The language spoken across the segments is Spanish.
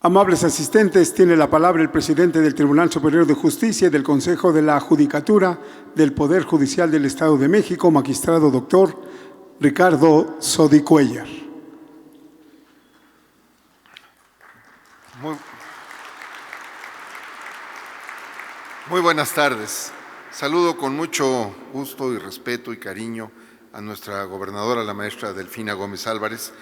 Amables asistentes, tiene la palabra el presidente del Tribunal Superior de Justicia y del Consejo de la Judicatura del Poder Judicial del Estado de México, magistrado doctor Ricardo Sodi-Cuéllar. Muy buenas tardes. Saludo con mucho gusto y respeto y cariño a nuestra gobernadora, la maestra Delfina Gómez Álvarez,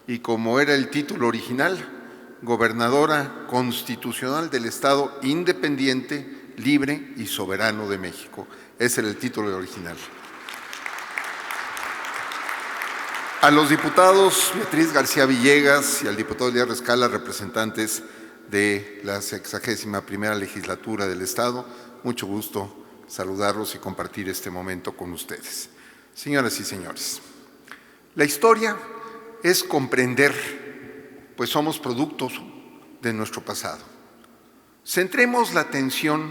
y como era el título original, gobernadora constitucional del Estado independiente, libre y soberano de México. Ese era el título original. A los diputados Beatriz García Villegas y al diputado Elías Rescala, representantes de la 61ª legislatura del Estado, mucho gusto saludarlos y compartir este momento con ustedes. Señoras y señores, la historia es comprender, pues somos productos de nuestro pasado. Centremos la atención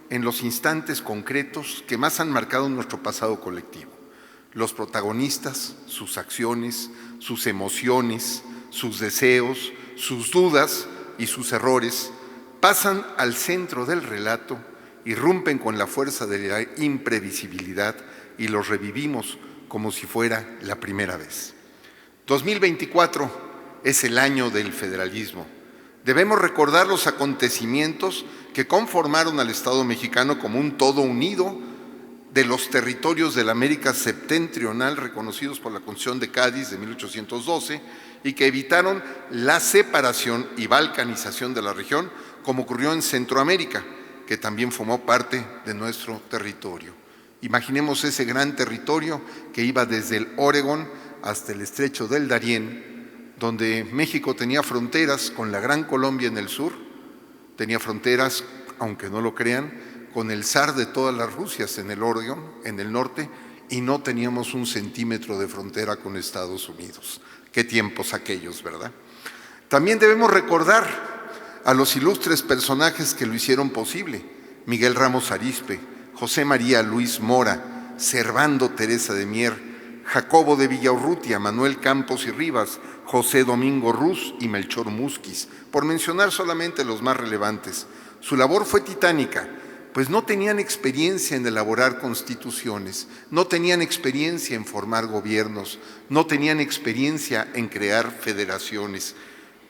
en los instantes concretos que más han marcado nuestro pasado colectivo. Los protagonistas, sus acciones, sus emociones, sus deseos, sus dudas y sus errores pasan al centro del relato, irrumpen con la fuerza de la imprevisibilidad y los revivimos como si fuera la primera vez. 2024 es el año del federalismo. Debemos recordar los acontecimientos que conformaron al Estado mexicano como un todo unido de los territorios de la América septentrional reconocidos por la Constitución de Cádiz de 1812 y que evitaron la separación y balcanización de la región, como ocurrió en Centroamérica, que también formó parte de nuestro territorio. Imaginemos ese gran territorio que iba desde el Oregón hasta el estrecho del Darién, donde México tenía fronteras con la Gran Colombia en el sur, tenía fronteras, aunque no lo crean, con el zar de todas las Rusias en el Oregón, en el norte, y no teníamos un centímetro de frontera con Estados Unidos. Qué tiempos aquellos, ¿verdad? También debemos recordar a los ilustres personajes que lo hicieron posible: Miguel Ramos Arizpe, José María Luis Mora, Servando Teresa de Mier, Jacobo de Villaurrutia, Manuel Campos y Rivas, José Domingo Ruz y Melchor Musquiz, por mencionar solamente los más relevantes. Su labor fue titánica, pues no tenían experiencia en elaborar constituciones, no tenían experiencia en formar gobiernos, no tenían experiencia en crear federaciones.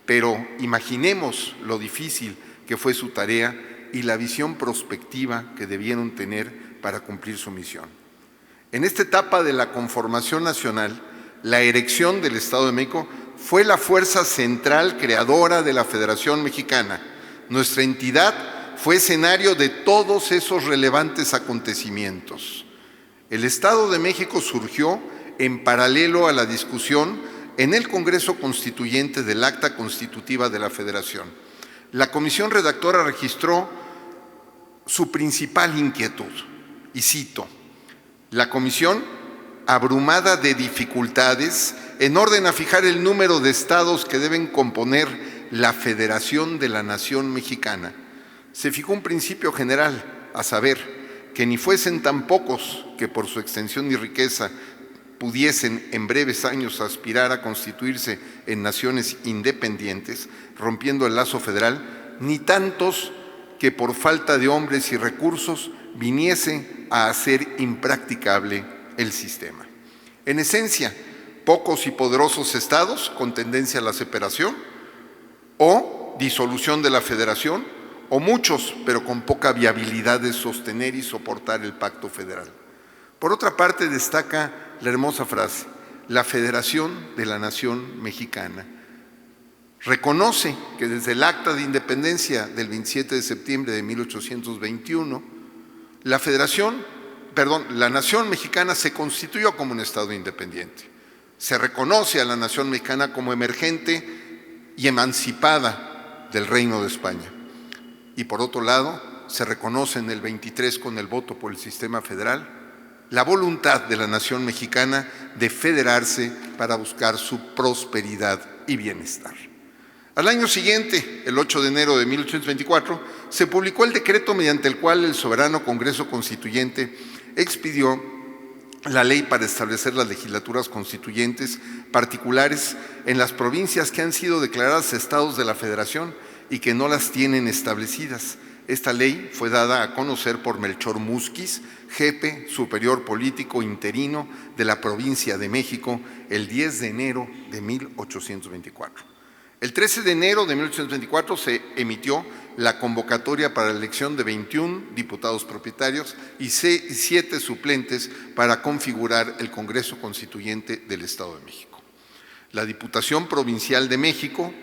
Pero imaginemos lo difícil que fue su tarea y la visión prospectiva que debieron tener para cumplir su misión. En esta etapa de la conformación nacional, la erección del Estado de México fue la fuerza central creadora de la Federación Mexicana. Nuestra entidad fue escenario de todos esos relevantes acontecimientos. El Estado de México surgió en paralelo a la discusión en el Congreso Constituyente del Acta Constitutiva de la Federación. La comisión redactora registró su principal inquietud, y cito: la comisión, abrumada de dificultades en orden a fijar el número de estados que deben componer la Federación de la Nación Mexicana, se fijó un principio general, a saber, que ni fuesen tan pocos que por su extensión y riqueza pudiesen en breves años aspirar a constituirse en naciones independientes, rompiendo el lazo federal, ni tantos que por falta de hombres y recursos viniese a hacer impracticable el sistema. En esencia, pocos y poderosos estados con tendencia a la separación o disolución de la federación, o muchos, pero con poca viabilidad de sostener y soportar el pacto federal. Por otra parte, destaca la hermosa frase: la Federación de la Nación Mexicana. Reconoce que desde el Acta de Independencia del 27 de septiembre de 1821, la Nación Mexicana se constituyó como un Estado independiente. Se reconoce a la Nación Mexicana como emergente y emancipada del Reino de España. Y por otro lado, se reconoce en el 23 con el voto por el sistema federal la voluntad de la nación mexicana de federarse para buscar su prosperidad y bienestar. Al año siguiente, el 8 de enero de 1824, se publicó el decreto mediante el cual el soberano Congreso Constituyente expidió la ley para establecer las legislaturas constituyentes particulares en las provincias que han sido declaradas estados de la Federación y que no las tienen establecidas. Esta ley fue dada a conocer por Melchor Musquiz, jefe superior político interino de la provincia de México, el 10 de enero de 1824. El 13 de enero de 1824 se emitió la convocatoria para la elección de 21 diputados propietarios y 7 suplentes para configurar el Congreso Constituyente del Estado de México. La Diputación Provincial de México,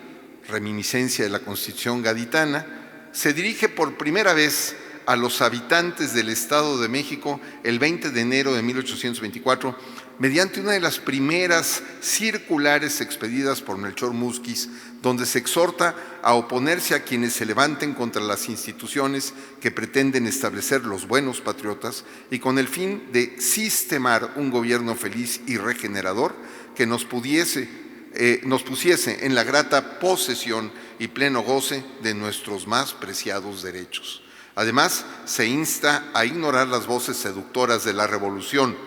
reminiscencia de la Constitución gaditana, se dirige por primera vez a los habitantes del Estado de México el 20 de enero de 1824, mediante una de las primeras circulares expedidas por Melchor Musquiz, donde se exhorta a oponerse a quienes se levanten contra las instituciones que pretenden establecer los buenos patriotas y con el fin de sistemar un gobierno feliz y regenerador que nos pusiese en la grata posesión y pleno goce de nuestros más preciados derechos. Además, se insta a ignorar las voces seductoras de la revolución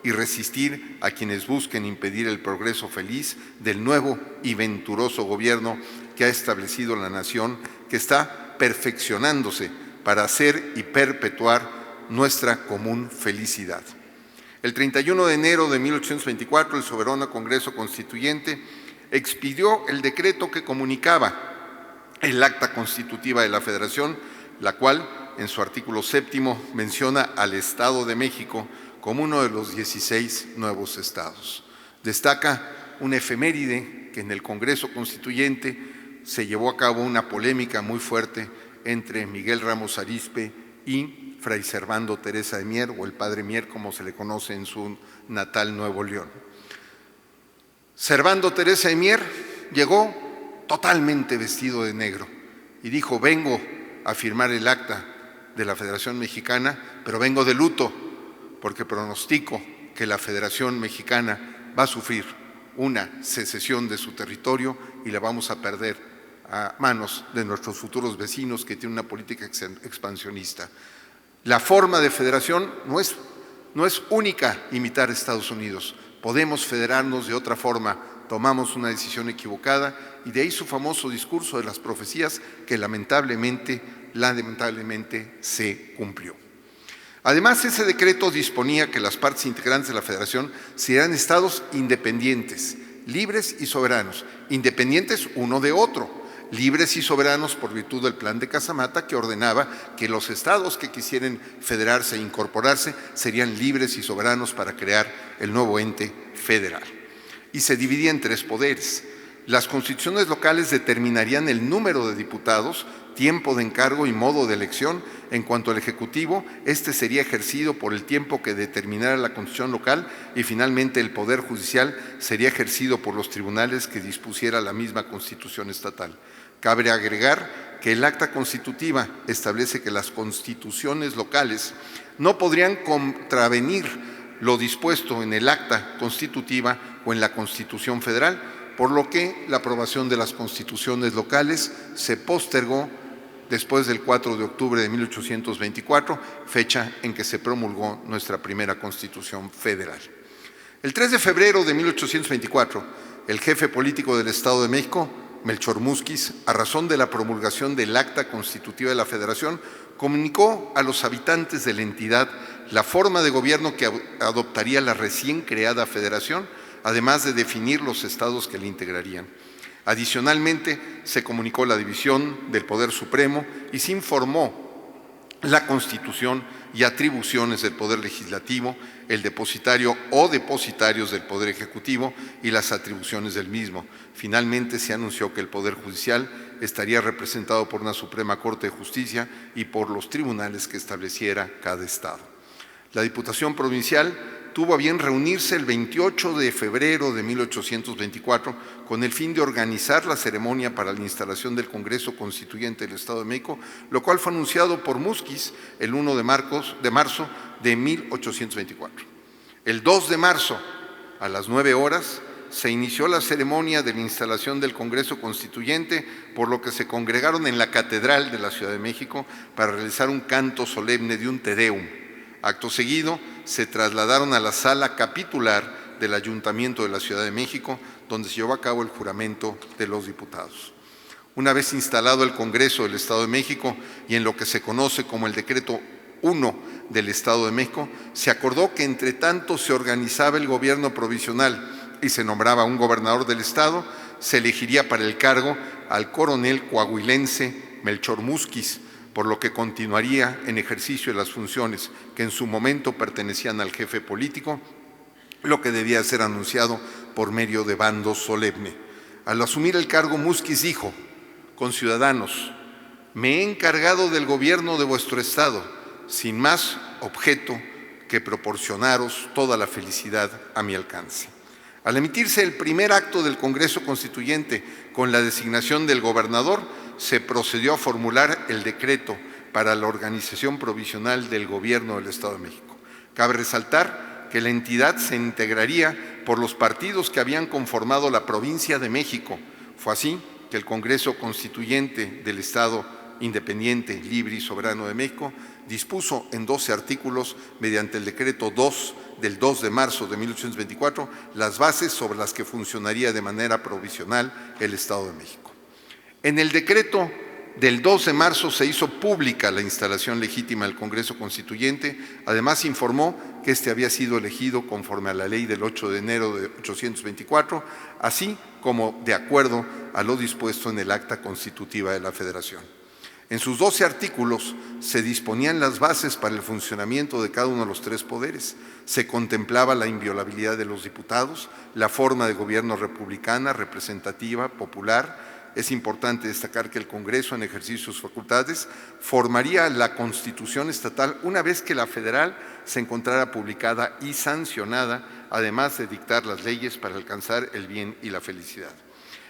y resistir a quienes busquen impedir el progreso feliz del nuevo y venturoso gobierno que ha establecido la nación, que está perfeccionándose para hacer y perpetuar nuestra común felicidad. El 31 de enero de 1824, el soberano Congreso Constituyente expidió el decreto que comunicaba el acta constitutiva de la Federación, la cual, en su artículo 7º, menciona al Estado de México como uno de los 16 nuevos estados. Destaca una efeméride que en el Congreso Constituyente se llevó a cabo una polémica muy fuerte entre Miguel Ramos Arizpe y Fray Servando Teresa de Mier, o el Padre Mier, como se le conoce en su natal Nuevo León. Servando Teresa de Mier llegó totalmente vestido de negro y dijo: vengo a firmar el acta de la Federación Mexicana, pero vengo de luto porque pronostico que la Federación Mexicana va a sufrir una secesión de su territorio y la vamos a perder a manos de nuestros futuros vecinos que tienen una política expansionista. La forma de federación no es única imitar a Estados Unidos. Podemos federarnos de otra forma. Tomamos una decisión equivocada y de ahí su famoso discurso de las profecías que lamentablemente se cumplió. Además, ese decreto disponía que las partes integrantes de la Federación serían estados independientes, libres y soberanos, independientes uno de otro, libres y soberanos por virtud del Plan de Casamata, que ordenaba que los estados que quisieran federarse e incorporarse serían libres y soberanos para crear el nuevo ente federal. Y se dividía en 3 poderes. Las constituciones locales determinarían el número de diputados, tiempo de encargo y modo de elección. En cuanto al Ejecutivo, este sería ejercido por el tiempo que determinara la Constitución local y finalmente el Poder Judicial sería ejercido por los tribunales que dispusiera la misma Constitución estatal. Cabe agregar que el acta constitutiva establece que las constituciones locales no podrían contravenir lo dispuesto en el acta constitutiva o en la Constitución Federal, por lo que la aprobación de las constituciones locales se postergó después del 4 de octubre de 1824, fecha en que se promulgó nuestra primera Constitución Federal. El 3 de febrero de 1824, el jefe político del Estado de México, Melchor Musquiz, a razón de la promulgación del Acta Constitutiva de la Federación, comunicó a los habitantes de la entidad la forma de gobierno que adoptaría la recién creada Federación, además de definir los estados que la integrarían. Adicionalmente, se comunicó la división del Poder Supremo y se informó la constitución y atribuciones del Poder Legislativo, el depositario o depositarios del Poder Ejecutivo y las atribuciones del mismo. Finalmente, se anunció que el Poder Judicial estaría representado por una Suprema Corte de Justicia y por los tribunales que estableciera cada estado. La Diputación Provincial tuvo a bien reunirse el 28 de febrero de 1824 con el fin de organizar la ceremonia para la instalación del Congreso Constituyente del Estado de México, lo cual fue anunciado por Musquiz el 1 de marzo de 1824. El 2 de marzo, a las 9 horas, se inició la ceremonia de la instalación del Congreso Constituyente, por lo que se congregaron en la Catedral de la Ciudad de México para realizar un canto solemne de un Te Deum. Acto seguido, se trasladaron a la sala capitular del Ayuntamiento de la Ciudad de México, donde se llevó a cabo el juramento de los diputados. Una vez instalado el Congreso del Estado de México y en lo que se conoce como el Decreto 1 del Estado de México, se acordó que entre tanto se organizaba el gobierno provisional y se nombraba un gobernador del Estado, se elegiría para el cargo al coronel coahuilense Melchor Musquiz, por lo que continuaría en ejercicio de las funciones que en su momento pertenecían al jefe político, lo que debía ser anunciado por medio de bando solemne. Al asumir el cargo, Musquiz dijo: «Conciudadanos, me he encargado del gobierno de vuestro Estado, sin más objeto que proporcionaros toda la felicidad a mi alcance». Al emitirse el primer acto del Congreso Constituyente con la designación del gobernador, se procedió a formular el decreto para la organización provisional del Gobierno del Estado de México. Cabe resaltar que la entidad se integraría por los partidos que habían conformado la provincia de México. Fue así que el Congreso Constituyente del Estado Independiente, Libre y Soberano de México dispuso en 12 artículos, mediante el decreto 2 del 2 de marzo de 1824, las bases sobre las que funcionaría de manera provisional el Estado de México. En el decreto del 2 de marzo se hizo pública la instalación legítima del Congreso Constituyente. Además, informó que este había sido elegido conforme a la ley del 8 de enero de 1824, así como de acuerdo a lo dispuesto en el Acta Constitutiva de la Federación. En sus 12 artículos se disponían las bases para el funcionamiento de cada uno de los tres poderes. Se contemplaba la inviolabilidad de los diputados, la forma de gobierno republicana, representativa, popular. Es importante destacar que el Congreso, en ejercicio de sus facultades, formaría la Constitución estatal una vez que la federal se encontrara publicada y sancionada, además de dictar las leyes para alcanzar el bien y la felicidad.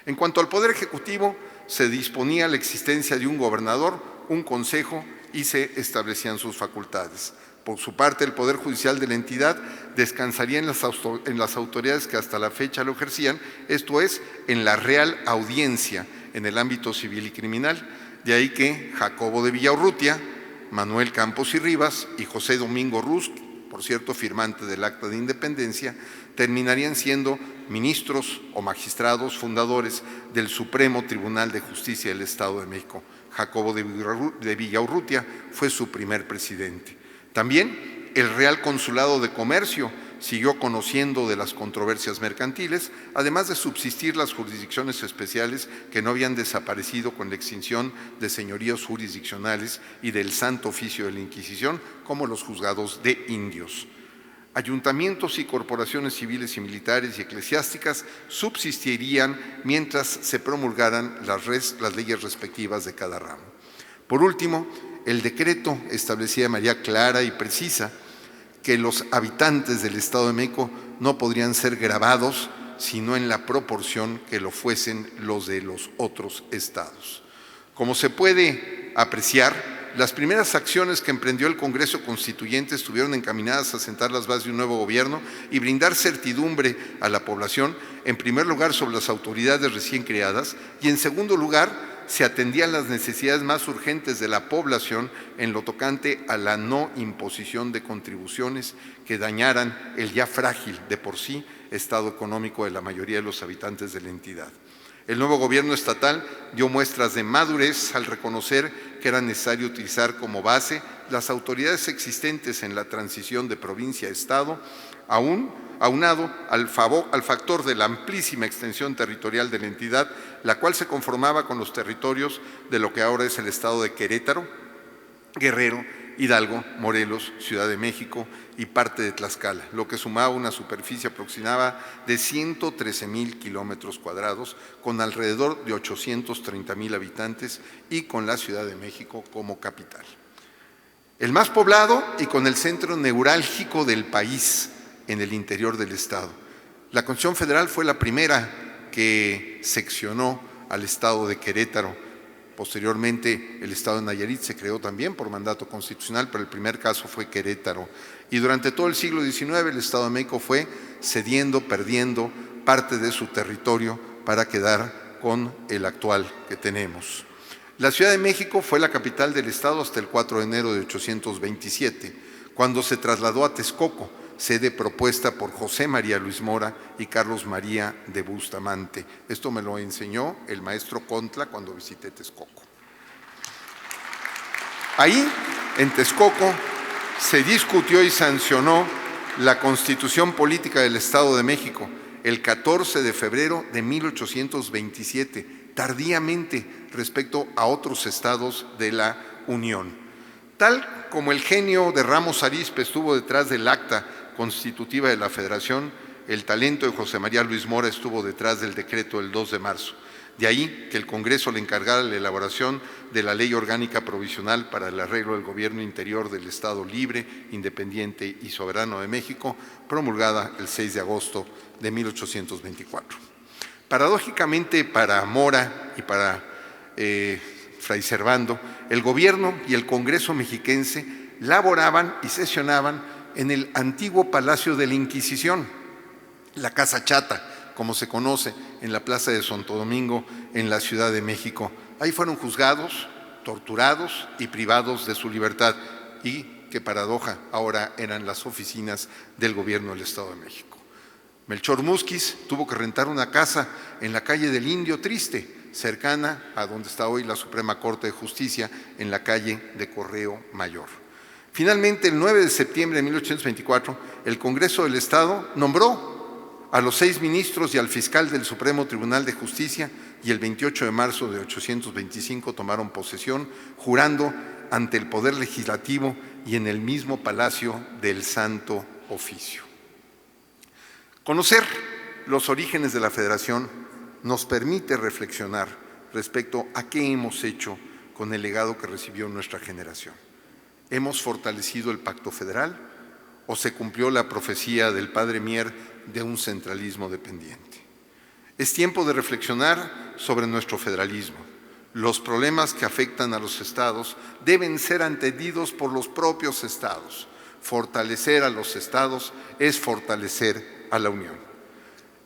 En cuanto al Poder Ejecutivo, se disponía la existencia de un gobernador, un consejo y se establecían sus facultades. Por su parte, el Poder Judicial de la entidad descansaría en las autoridades que hasta la fecha lo ejercían, esto es, en la Real Audiencia, en el ámbito civil y criminal. De ahí que Jacobo de Villaurrutia, Manuel Campos y Rivas y José Domingo Ruz, por cierto, firmante del Acta de Independencia, terminarían siendo ministros o magistrados fundadores del Supremo Tribunal de Justicia del Estado de México. Jacobo de Villaurrutia fue su primer presidente. También el Real Consulado de Comercio siguió conociendo de las controversias mercantiles, además de subsistir las jurisdicciones especiales que no habían desaparecido con la extinción de señoríos jurisdiccionales y del Santo Oficio de la Inquisición, como los juzgados de indios. Ayuntamientos y corporaciones civiles y militares y eclesiásticas subsistirían mientras se promulgaran las leyes respectivas de cada ramo. Por último, el decreto establecía de manera clara y precisa que los habitantes del Estado de México no podrían ser gravados sino en la proporción que lo fuesen los de los otros estados. Como se puede apreciar, las primeras acciones que emprendió el Congreso Constituyente estuvieron encaminadas a sentar las bases de un nuevo gobierno y brindar certidumbre a la población, en primer lugar sobre las autoridades recién creadas y en segundo lugar se atendían las necesidades más urgentes de la población en lo tocante a la no imposición de contribuciones que dañaran el ya frágil de por sí estado económico de la mayoría de los habitantes de la entidad. El nuevo gobierno estatal dio muestras de madurez al reconocer que era necesario utilizar como base las autoridades existentes en la transición de provincia a Estado, aunado al factor de la amplísima extensión territorial de la entidad, la cual se conformaba con los territorios de lo que ahora es el estado de Querétaro, Guerrero, Hidalgo, Morelos, Ciudad de México y parte de Tlaxcala, lo que sumaba una superficie aproximada de 113,000 kilómetros cuadrados, con alrededor de 830,000 habitantes y con la Ciudad de México como capital. El más poblado y con el centro neurálgico del país en el interior del estado. La Constitución Federal fue la primera que seccionó al estado de Querétaro. Posteriormente, el estado de Nayarit se creó también por mandato constitucional, pero el primer caso fue Querétaro. Y durante todo el siglo XIX, el Estado de México fue cediendo, perdiendo parte de su territorio para quedar con el actual que tenemos. La Ciudad de México fue la capital del estado hasta el 4 de enero de 1827, cuando se trasladó a Texcoco, sede propuesta por José María Luis Mora y Carlos María de Bustamante. Esto me lo enseñó el maestro Contla cuando visité Texcoco. Ahí, en Texcoco, se discutió y sancionó la Constitución Política del Estado de México el 14 de febrero de 1827, tardíamente respecto a otros estados de la Unión. Tal como el genio de Ramos Arizpe estuvo detrás del acta constitutiva de la Federación, el talento de José María Luis Mora estuvo detrás del decreto del 2 de marzo. De ahí que el Congreso le encargara la elaboración de la Ley Orgánica Provisional para el arreglo del Gobierno Interior del Estado Libre, Independiente y Soberano de México, promulgada el 6 de agosto de 1824. Paradójicamente, para Mora y para Fray Servando, el Gobierno y el Congreso mexiquense laboraban y sesionaban en el antiguo Palacio de la Inquisición, la Casa Chata, como se conoce, en la Plaza de Santo Domingo, en la Ciudad de México. Ahí fueron juzgados, torturados y privados de su libertad, y, qué paradoja, ahora eran las oficinas del Gobierno del Estado de México. Melchor Musquiz tuvo que rentar una casa en la calle del Indio Triste, cercana a donde está hoy la Suprema Corte de Justicia, en la calle de Correo Mayor. Finalmente, el 9 de septiembre de 1824, el Congreso del Estado nombró a los 6 ministros y al fiscal del Supremo Tribunal de Justicia, y el 28 de marzo de 1825 tomaron posesión, jurando ante el Poder Legislativo y en el mismo Palacio del Santo Oficio. Conocer los orígenes de la Federación nos permite reflexionar respecto a qué hemos hecho con el legado que recibió nuestra generación. ¿Hemos fortalecido el Pacto Federal o se cumplió la profecía del padre Mier de un centralismo dependiente? Es tiempo de reflexionar sobre nuestro federalismo. Los problemas que afectan a los estados deben ser atendidos por los propios estados. Fortalecer a los estados es fortalecer a la Unión.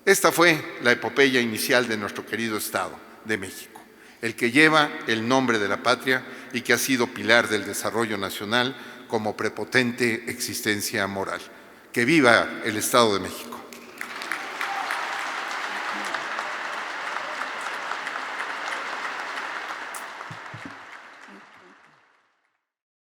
Esta fue la epopeya inicial de nuestro querido Estado de México, el que lleva el nombre de la patria y que ha sido pilar del desarrollo nacional como prepotente existencia moral. ¡Que viva el Estado de México!